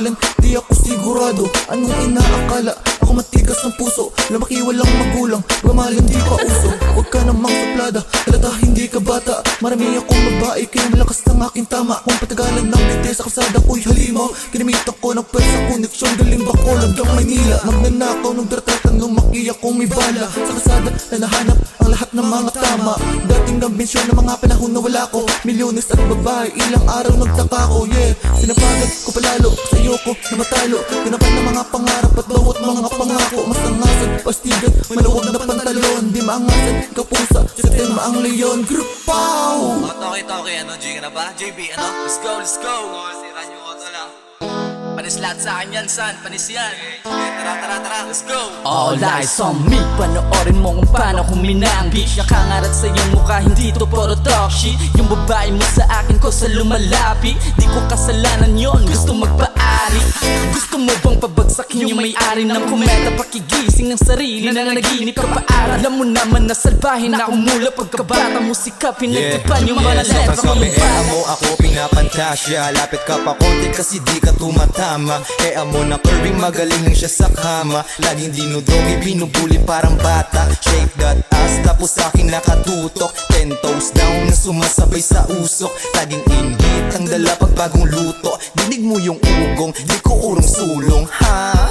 pangalan, di ako sigurado. Anong inaakala? Ako matigas ng puso, lumaki walang magulang, gumalang di pa uso. Huwag ka namang suplada, talata hindi ka bata. Marami akong babae, kaya malakas ng aking tama. Kung patagalan ng binte sa kalsada ko'y halimaw. Ginamitan ko ng pwersa, koneksyon, galing ba ko hanggang Maynila. Magnanakaw ng dratatan, lumaki akong may bala. Sa kalsada na nahanap ang lahat ng mga tama. Dating nambensyon ng mga panahon na wala ko. Milyones at babae, ilang araw nagtaka ko, yeah. Sinapagat ko palalo, sa iyo ko na matalo. Ganapan ng mga pangarap at bawat mga pangako. Mas angasan, pastigat, maluwag na pantalon. Di maangasan, kapusa, sa tema ang leon. Group pow! Toke, ano, G ka na ba? JB, ano? Let's go, let's go! Sira nyo ko lang. Panis lahat sa akin yan, son. Panis yan. Tara, let's go! All eyes on me. Panoorin mo kung paano huminanggi. Nakangarat sa iyong mukha, hindi to puro talk shit. Yung babae mo sa akin ko sa lumalapit. Di ko kasalanan yon, gusto magpaari. Gusto mo bang pabagsakin yung may-ari ng kometa? Pakigising ng sarili na nanaginip ka paara. Alam mo naman na salbahin ako mula pagkabata. Musika, pinagtipan yung mga letra Sa kamera mo ako pinapantasya. Lapit ka pa konti kasi di ka tumatama. Kaya mo na curving magaling lang siya sa kama. Laging dinudogi, binubuli parang bata. Shake that ass tapos aking nakatutok. 10 toes down na sumasabay sa usok. Laging inhit ang dala pag bagong luto. Dinig mo yung ugong, di ko urong sulong, ha?